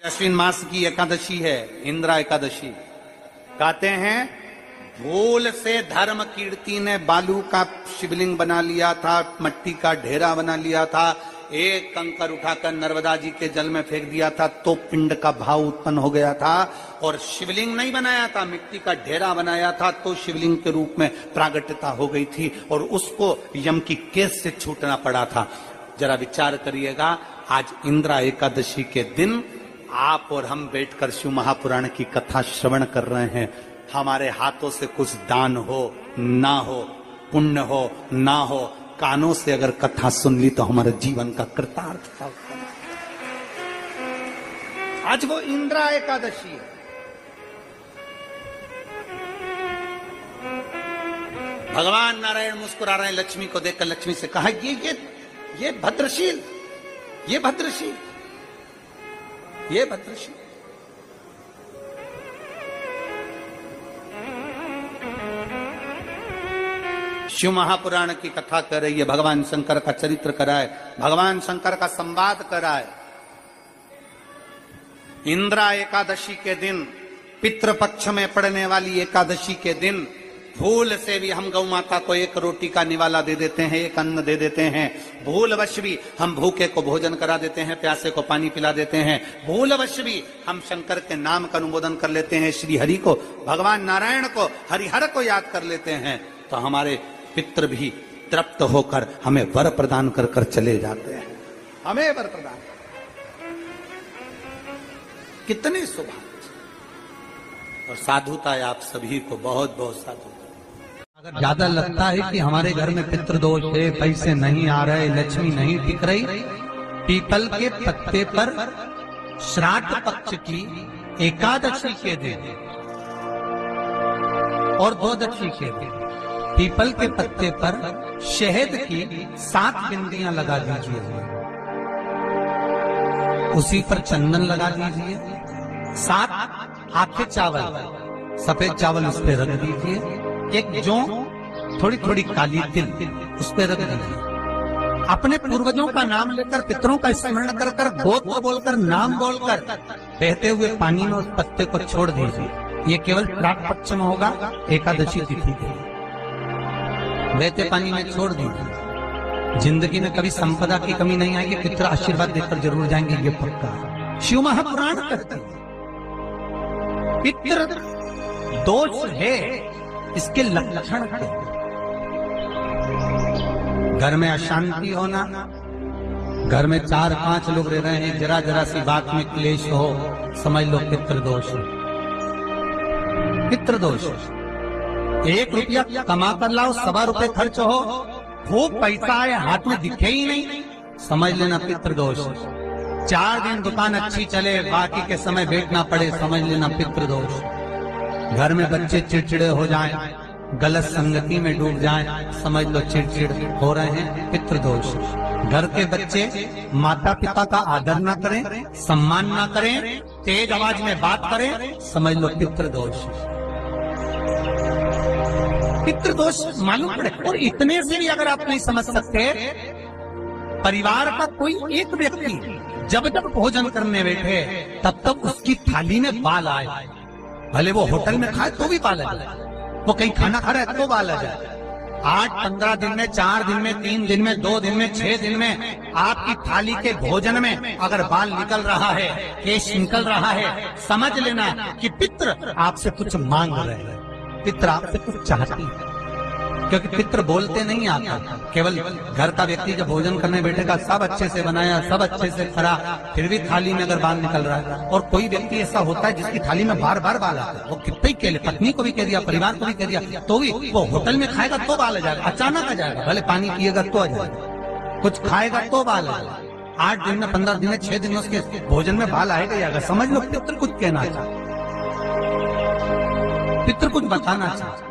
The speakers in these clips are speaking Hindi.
अश्विन मास की एकादशी है, इंद्रा एकादशी। कहते हैं भूल से धर्म कीर्ति ने बालू का शिवलिंग बना लिया था, मट्टी का ढेरा बना लिया था, एक कंकर उठाकर नर्मदा जी के जल में फेंक दिया था तो पिंड का भाव उत्पन्न हो गया था। और शिवलिंग नहीं बनाया था, मिट्टी का ढेरा बनाया था तो शिवलिंग के रूप में प्रागट्यता हो गई थी और उसको यम की केस से छूटना पड़ा था। जरा विचार करिएगा, आज इंद्रा एकादशी के दिन आप और हम बैठकर शिव महापुराण की कथा श्रवण कर रहे हैं। हमारे हाथों से कुछ दान हो ना हो, पुण्य हो ना हो, कानों से अगर कथा सुन ली तो हमारे जीवन का कृतार्थ था। आज वो इंद्रा एकादशी है। भगवान नारायण मुस्कुरा रहे हैं, लक्ष्मी को देखकर लक्ष्मी से कहा ये भद्रशील, ये भद्रशील, ये भद्रशील। शिव महापुराण की कथा कर रही है, भगवान शंकर का चरित्र कराए, भगवान शंकर का संवाद कराए। इंद्रा एकादशी के दिन, पितृपक्ष में पड़ने वाली एकादशी के दिन भूल से भी हम गौ माता को एक रोटी का निवाला दे देते हैं, एक अन्न दे देते हैं। भूलवश भी हम भूखे को भोजन करा देते हैं, प्यासे को पानी पिला देते हैं। भूलवश भी हम शंकर के नाम का अनुमोदन कर लेते हैं, श्री हरि को, भगवान नारायण को, हरिहर को याद कर लेते हैं, तो हमारे पितृ भी तृप्त होकर हमें वर प्रदान कर कर चले जाते हैं, हमें वर प्रदान। कितनी सौभाग्य और साधुता है आप सभी को, बहुत बहुत साधुता। अगर ज्यादा लगता है कि हमारे घर में पितृदोष है, पैसे नहीं आ रहे, लक्ष्मी नहीं टिक रही, पीपल के पत्ते पर श्राद्ध पक्ष की एकादशी के दिन और द्वादशी के दिन पीपल के पत्ते पर शहद की 7 बिंदियां लगा दीजिए, उसी पर चंदन लगा दीजिए, 7 आखे चावल, सफेद चावल उस पर रख दीजिए, एक जौ, थोड़ी थोड़ी काली तिल उस पर रख दीजिए। अपने पूर्वजों का नाम लेकर, पितरों का स्मरण कर कर, गोत्र बोलकर, नाम बोलकर बहते हुए पानी में उस पत्ते को छोड़ दीजिए। ये केवल श्राद्ध पक्ष में होगा, एकादशी तिथि के। बहते पानी में छोड़ दीजिए। जिंदगी में कभी संपदा की कमी नहीं आएगी, पितर आशीर्वाद देकर जरूर जाएंगे, ये पक्का। शिव महापुराण कहते हैं पितृ दोष है, इसके लक्षण क्या? घर में अशांति होना, घर में 4-5 लोग रह रहे हैं, जरा जरा सी बात में क्लेश हो, समझ लो पितृदोष। पितृदोष 1 रुपया कमा कर लाओ, 1.25 रुपए खर्च हो, खूब पैसा आए, हाथ में दिखे ही नहीं, समझ लेना पितृदोष। 4 दिन दुकान अच्छी चले, बाकी के समय बैठना पड़े, समझ लेना पितृदोष। घर में बच्चे चिड़चिड़े हो जाएं, गलत संगति में डूब जाएं, समझ लो चिड़चिड़ हो रहे हैं, पितृदोष। घर के बच्चे माता पिता का आदर ना करें, सम्मान ना करें, तेज आवाज में बात करें, समझ लो पितृदोष। पितृदोष मालूम पड़े। और इतने से भी अगर आप नहीं समझ सकते, परिवार का कोई एक व्यक्ति जब जब भोजन करने बैठे तब तब उसकी थाली में बाल आए, भले वो होटल में खाए तो भी बाल आ जाए, वो कहीं खाना खा रहा है तो बाल आ जाए। 8-15 दिन में, 4 दिन में, 3 दिन में, 2 दिन में, 6 दिन में आपकी थाली के भोजन में अगर बाल निकल रहा है, केश निकल रहा है, समझ लेना कि पितृ आपसे कुछ मांग रहे हैं, पितृ आपसे कुछ चाहती है। क्योंकि पितृ बोलते नहीं आता, केवल घर का व्यक्ति जब भोजन करने बैठेगा, सब अच्छे से बनाया, सब अच्छे से करा, फिर भी थाली में अगर बाल निकल रहा है। और कोई व्यक्ति ऐसा होता है जिसकी थाली में बार बार बाल आता है, वो कितने ही कह ले, पत्नी को भी कह दिया, परिवार को भी कह दिया, तो भी वो होटल में खाएगा तो बाल आ जाएगा, अचानक आ जाएगा, भले पानी पिएगा तो आ जाएगा, कुछ खाएगा तो बाल आ जाएगा। 8 दिन में, 15 दिन में, 6 दिन में उसके भोजन में बाल आएगा ही आएगा। समझ लो पितृ कुछ कहना चाहता, पितृ कुछ बताना चाहता,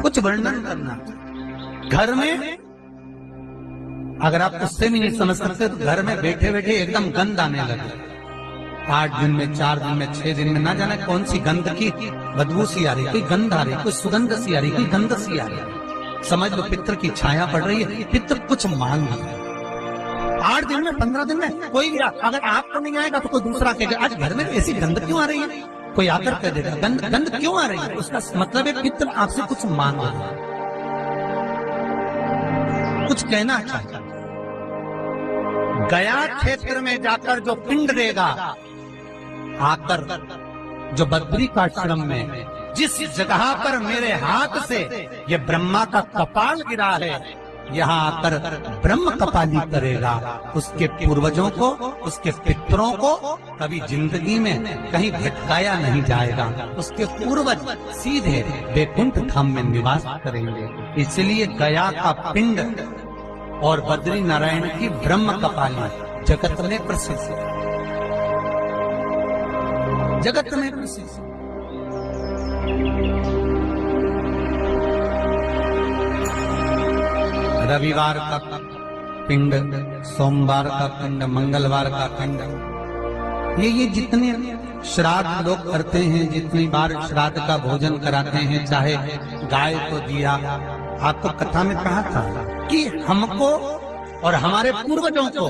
कुछ वर्णन करना। घर में अगर आप उससे भी नहीं समझ सकते तो घर में बैठे बैठे एकदम गंध आने लगे। 8 दिन में, 4 दिन में, 6 दिन में, ना जाने कौन सी गंध की बदबू सी आ रही, कोई गंध आ रही, कोई सुगंध सी आ रही, कोई गंध सी आ रही। समझ लो पितृ की छाया पड़ रही है, पितृ कुछ मांग रहे हैं। 8 दिन में 15 दिन में कोई भी अगर आपको नहीं आएगा तो कोई दूसरा कहेगा आज घर में ऐसी गंध क्यों आ रही है, कोई आकर कह देगा गंध क्यों आ रही है, उसका मतलब है पितृ आपसे कुछ मांग रहा है, कुछ कहना चाहता है। गया क्षेत्र में जाकर जो पिंड देगा, आकर जो बद्री का आश्रम में जिस जगह पर मेरे हाथ से ये ब्रह्मा का कपाल गिरा है, यहाँ आकर ब्रह्म कपाली करेगा, उसके पूर्वजों को, उसके पितरों को कभी जिंदगी में कहीं भटकाया नहीं जाएगा। उसके पूर्वज सीधे वैकुंठ धाम में निवास करेंगे। इसलिए गया का पिंड और बद्री नारायण की ब्रह्म कपाली जगत में प्रसिद्ध, जगत में प्रसिद्ध। रविवार का पिंड, सोमवार का पिंड, मंगलवार का पिंड, ये जितने श्राद्ध लोग करते हैं, जितनी बार श्राद्ध का भोजन कराते हैं, चाहे गाय को दिया, आपको कथा में कहा था कि हमको और हमारे पूर्वजों को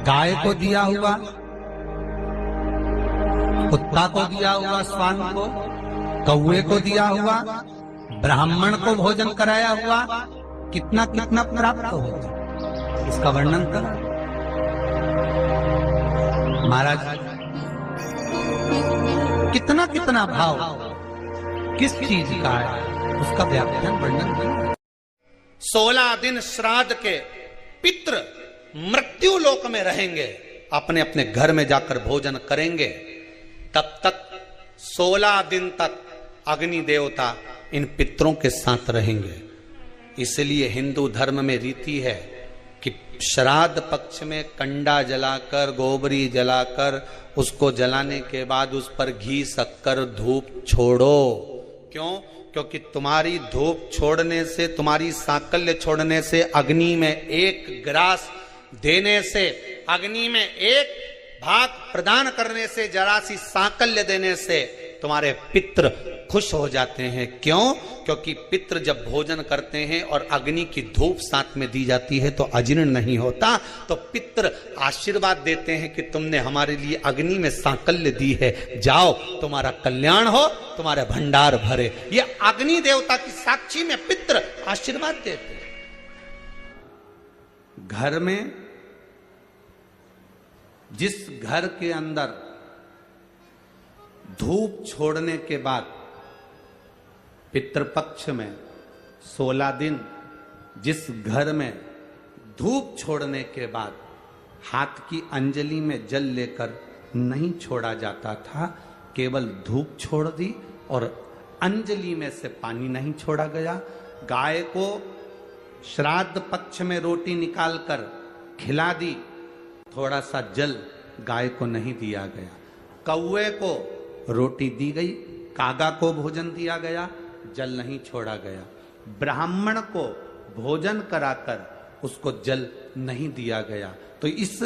गाय को दिया हुआ, कुत्ता को दिया हुआ, श्वान को, कौवे को दिया हुआ, ब्राह्मण को भोजन कराया हुआ, कितना कितना प्राप्त हो, इसका वर्णन करा महाराज। कितना कितना भाव किस चीज का है, उसका व्याख्यान वर्णन करा। 16 दिन श्राद्ध के पितृ मृत्यु लोक में रहेंगे, अपने अपने घर में जाकर भोजन करेंगे। तब तक 16 दिन तक अग्नि देवता इन पितरों के साथ रहेंगे। इसलिए हिंदू धर्म में रीति है कि श्राद्ध पक्ष में कंडा जलाकर, गोबरी जलाकर, उसको जलाने के बाद उस पर घी, शक्कर, धूप छोड़ो। क्यों? क्योंकि तुम्हारी धूप छोड़ने से, तुम्हारी सांकल्य छोड़ने से, अग्नि में एक ग्रास देने से, अग्नि में एक भाग प्रदान करने से, जरा सी सांकल्य देने से तुम्हारे पितृ खुश हो जाते हैं। क्यों? क्योंकि पितृ जब भोजन करते हैं और अग्नि की धूप साथ में दी जाती है तो अजीर्ण नहीं होता। तो पितृ आशीर्वाद देते हैं कि तुमने हमारे लिए अग्नि में सांकल्य दी है, जाओ तुम्हारा कल्याण हो, तुम्हारे भंडार भरे। ये अग्नि देवता की साक्षी में पितृ आशीर्वाद देते हैं। घर में, जिस घर के अंदर धूप छोड़ने के बाद पितृपक्ष में 16 दिन, जिस घर में धूप छोड़ने के बाद हाथ की अंजलि में जल लेकर नहीं छोड़ा जाता था, केवल धूप छोड़ दी और अंजलि में से पानी नहीं छोड़ा गया। गाय को श्राद्ध पक्ष में रोटी निकालकर खिला दी, थोड़ा सा जल गाय को नहीं दिया गया। कौवे को रोटी दी गई, कागा को भोजन दिया गया, जल नहीं छोड़ा गया। ब्राह्मण को भोजन कराकर उसको जल नहीं दिया गया। तो इस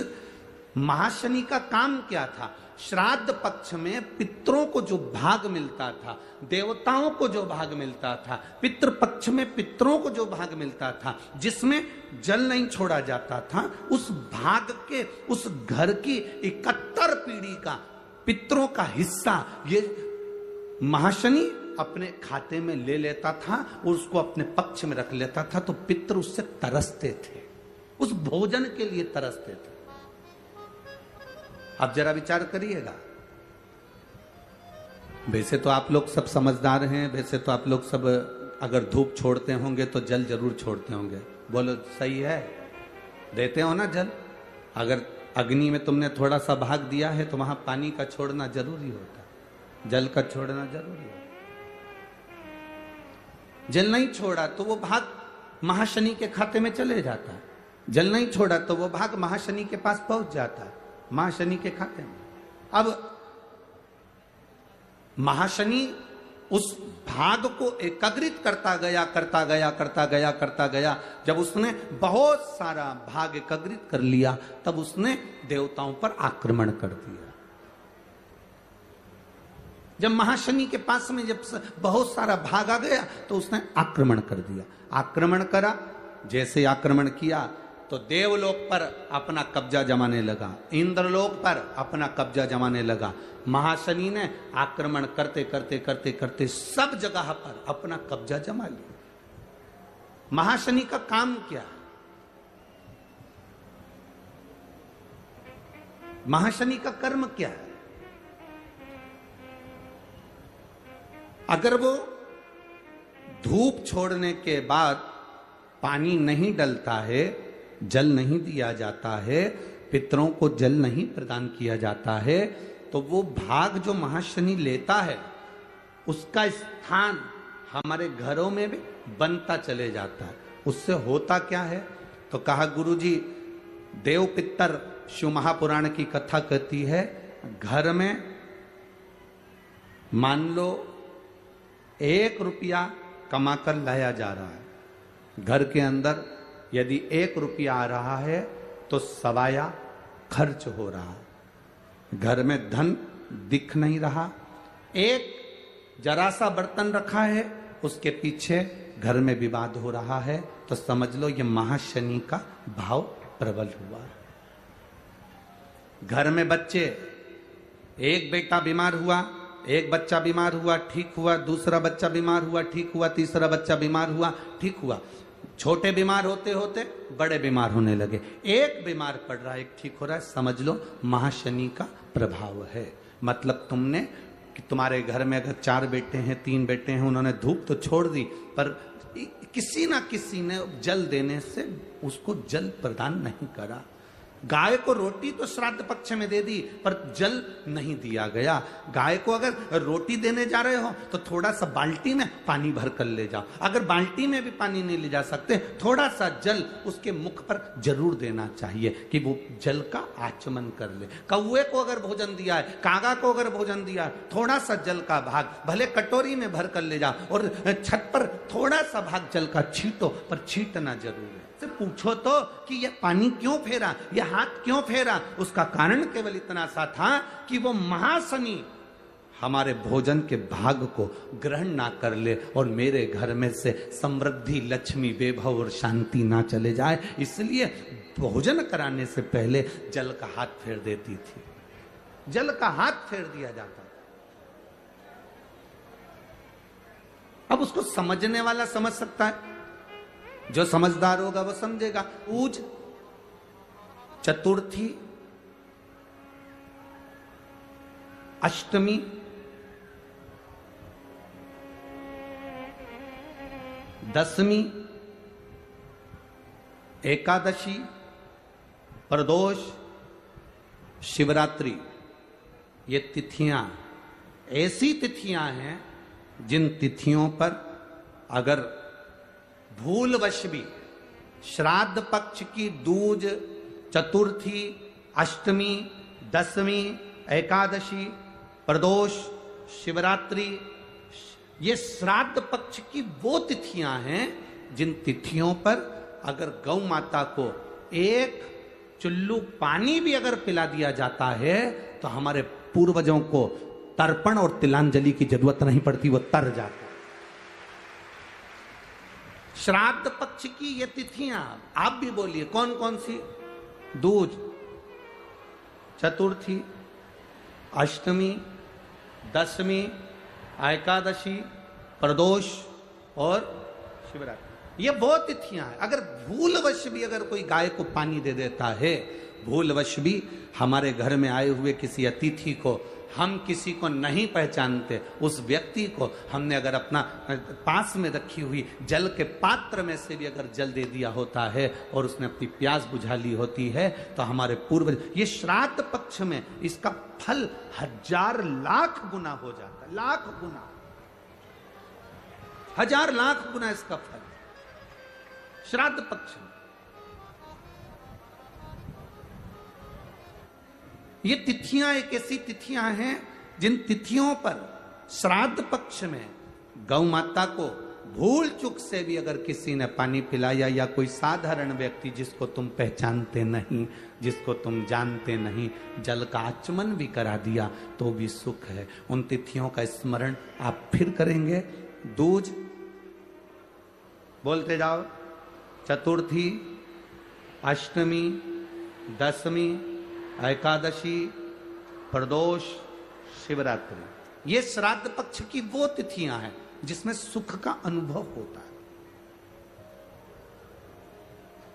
महाशनि का काम क्या था? श्राद्ध पक्ष में पितरों को जो भाग मिलता था, देवताओं को जो भाग मिलता था, पितृ पक्ष में पितरों को जो भाग मिलता था, जिसमें जल नहीं छोड़ा जाता था, उस भाग के, उस घर की 71 पीढ़ी का पितरों का हिस्सा ये महाशनि अपने खाते में ले लेता था और उसको अपने पक्ष में रख लेता था। तो पितृ उससे तरसते थे, उस भोजन के लिए तरसते थे। अब जरा विचार करिएगा, वैसे तो आप लोग सब समझदार हैं, वैसे तो आप लोग सब अगर धूप छोड़ते होंगे तो जल जरूर छोड़ते होंगे। बोलो सही है? देते हो ना जल? अगर अग्नि में तुमने थोड़ा सा भाग दिया है तो वहां पानी का छोड़ना जरूरी होता है, जल का छोड़ना जरूरी है। जल नहीं छोड़ा तो वो भाग महाशनि के खाते में चले जाता है, जल नहीं छोड़ा तो वो भाग महाशनि के पास पहुंच जाता है, महाशनि के खाते में। अब महाशनि उस भाग को एकाग्रित करता गया। जब उसने बहुत सारा भाग एकाग्रित कर लिया, तब उसने देवताओं पर आक्रमण कर दिया। जब महाशनि के पास में जब बहुत सारा भाग आ गया तो उसने आक्रमण कर दिया। आक्रमण करा, जैसे आक्रमण किया तो देवलोक पर अपना कब्जा जमाने लगा, इंद्रलोक पर अपना कब्जा जमाने लगा। महाशनि ने आक्रमण करते करते करते करते सब जगह पर अपना कब्जा जमा लिया। महाशनि का काम क्या? महाशनि का कर्म क्या है? अगर वो धूप छोड़ने के बाद पानी नहीं डलता है, जल नहीं दिया जाता है, पितरों को जल नहीं प्रदान किया जाता है, तो वो भाग जो महाशनि लेता है उसका स्थान हमारे घरों में भी बनता चले जाता है। उससे होता क्या है? तो कहा गुरुजी, देव पितर शिव महापुराण की कथा कहती है, घर में मान लो 1 रुपया कमाकर लाया जा रहा है, घर के अंदर यदि 1 रुपया आ रहा है तो सवाया खर्च हो रहा है, घर में धन दिख नहीं रहा। एक जरा सा बर्तन रखा है, उसके पीछे घर में विवाद हो रहा है, तो समझ लो ये महाशनि का भाव प्रबल हुआ। घर में बच्चे, एक बेटा बीमार हुआ, एक बच्चा बीमार हुआ, ठीक हुआ, दूसरा बच्चा बीमार हुआ, ठीक हुआ, तीसरा बच्चा बीमार हुआ, ठीक हुआ, छोटे बीमार होते होते बड़े बीमार होने लगे, एक बीमार पड़ रहा है, एक ठीक हो रहा है, समझ लो महाशनि का प्रभाव है। मतलब तुमने कि तुम्हारे घर में अगर 4 बेटे हैं, 3 बेटे हैं, उन्होंने धूप तो छोड़ दी, पर किसी ना किसी ने जल देने से उसको जल प्रदान नहीं करा। गाय को रोटी तो श्राद्ध पक्ष में दे दी, पर जल नहीं दिया गया। गाय को अगर रोटी देने जा रहे हो तो थोड़ा सा बाल्टी में पानी भर कर ले जाओ, अगर बाल्टी में भी पानी नहीं ले जा सकते, थोड़ा सा जल उसके मुख पर जरूर देना चाहिए कि वो जल का आचमन कर ले। कौवे को अगर भोजन दिया है, कागा को अगर भोजन दिया है, थोड़ा सा जल का भाग भले कटोरी में भर कर ले जाओ और छत पर थोड़ा सा भाग जल का छींटो, पर छींटना जरूर है। से पूछो तो कि यह पानी क्यों फेरा, यह हाथ क्यों फेरा? उसका कारण केवल इतना सा था कि वो महाशनि हमारे भोजन के भाग को ग्रहण ना कर ले और मेरे घर में से समृद्धि, लक्ष्मी, वैभव और शांति ना चले जाए, इसलिए भोजन कराने से पहले जल का हाथ फेर देती थी, जल का हाथ फेर दिया जाता था। अब उसको समझने वाला समझ सकता है, जो समझदार होगा वो समझेगा। ऊज, चतुर्थी, अष्टमी, दशमी, एकादशी, प्रदोष, शिवरात्रि, ये तिथियां ऐसी तिथियां हैं जिन तिथियों पर अगर भूलवश भी श्राद्ध पक्ष की दूज, चतुर्थी, अष्टमी, दशमी, एकादशी, प्रदोष, शिवरात्रि, ये श्राद्ध पक्ष की वो तिथियां हैं जिन तिथियों पर अगर गौ माता को 1 चुल्लू पानी भी अगर पिला दिया जाता है तो हमारे पूर्वजों को तर्पण और तिलांजलि की जरूरत नहीं पड़ती, वो तर जाता। श्राद्ध पक्ष की ये तिथियां आप भी बोलिए कौन कौन सी? दूज, चतुर्थी, अष्टमी, दशमी, एकादशी, प्रदोष और शिवरात्रि, ये वो तिथियां हैं। अगर भूलवश भी अगर कोई गाय को पानी दे देता है, भूलवश भी हमारे घर में आए हुए किसी अतिथि को, हम किसी को नहीं पहचानते, उस व्यक्ति को हमने अगर अपना पास में रखी हुई जल के पात्र में से भी अगर जल दे दिया होता है और उसने अपनी प्यास बुझा ली होती है, तो हमारे पूर्वज, ये श्राद्ध पक्ष में इसका फल 1000 लाख गुना हो जाता है, लाख गुना, 1000 लाख गुना इसका फल श्राद्ध पक्ष में। ये तिथियां एक ऐसी तिथियां हैं जिन तिथियों पर श्राद्ध पक्ष में गौ माता को भूल चूक से भी अगर किसी ने पानी पिलाया, या कोई साधारण व्यक्ति जिसको तुम पहचानते नहीं, जिसको तुम जानते नहीं, जल का आचमन भी करा दिया तो भी सुख है। उन तिथियों का स्मरण आप फिर करेंगे। दूज बोलते जाओ, चतुर्थी, अष्टमी, दशमी, एकादशी, प्रदोष, शिवरात्रि, ये श्राद्ध पक्ष की वो तिथियां हैं जिसमें सुख का अनुभव होता है।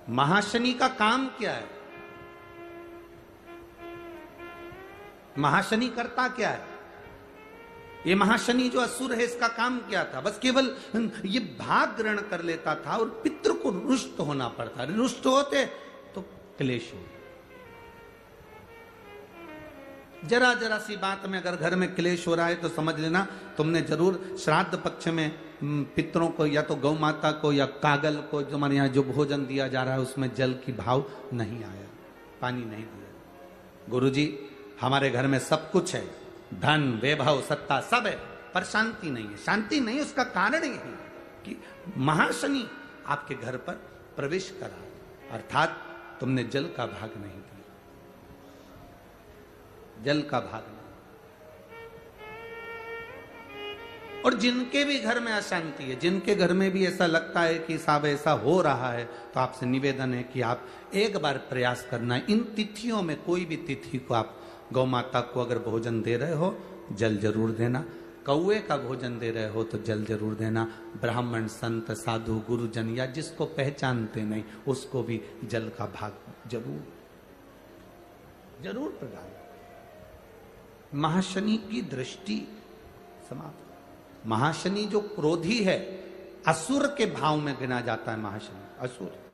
महाशनि का काम क्या है? महाशनि करता क्या है? ये महाशनि जो असुर है, इसका काम क्या था? बस केवल ये भाग ग्रहण कर लेता था और पितृ को रुष्ट होना पड़ता। रुष्ट होते तो क्लेश हो। जरा जरा सी बात में अगर घर में क्लेश हो रहा है तो समझ लेना तुमने जरूर श्राद्ध पक्ष में पितरों को या तो गौ माता को या कागल को, जो हमारे यहाँ जो भोजन दिया जा रहा है उसमें जल की भाव नहीं आया, पानी नहीं दिया। गुरुजी हमारे घर में सब कुछ है, धन वैभव सत्ता सब है, पर शांति नहीं है। शांति नहीं, उसका कारण ये है कि महाशनि आपके घर पर प्रवेश करा, अर्थात तुमने जल का भाग नहीं दिया, जल का भाग नहीं। और जिनके भी घर में अशांति है, जिनके घर में भी ऐसा लगता है कि साहब ऐसा हो रहा है, तो आपसे निवेदन है कि आप एक बार प्रयास करना, इन तिथियों में कोई भी तिथि को आप गौ माता को अगर भोजन दे रहे हो जल जरूर देना, कौए का भोजन दे रहे हो तो जल जरूर देना, ब्राह्मण संत साधु गुरुजन या जिसको पहचानते नहीं उसको भी जल का भाग जरूर जरूर प्रदान। महाशनि की दृष्टि समाप्त। महाशनि जो क्रोधी है, असुर के भाव में गिना जाता है महाशनि, असुर।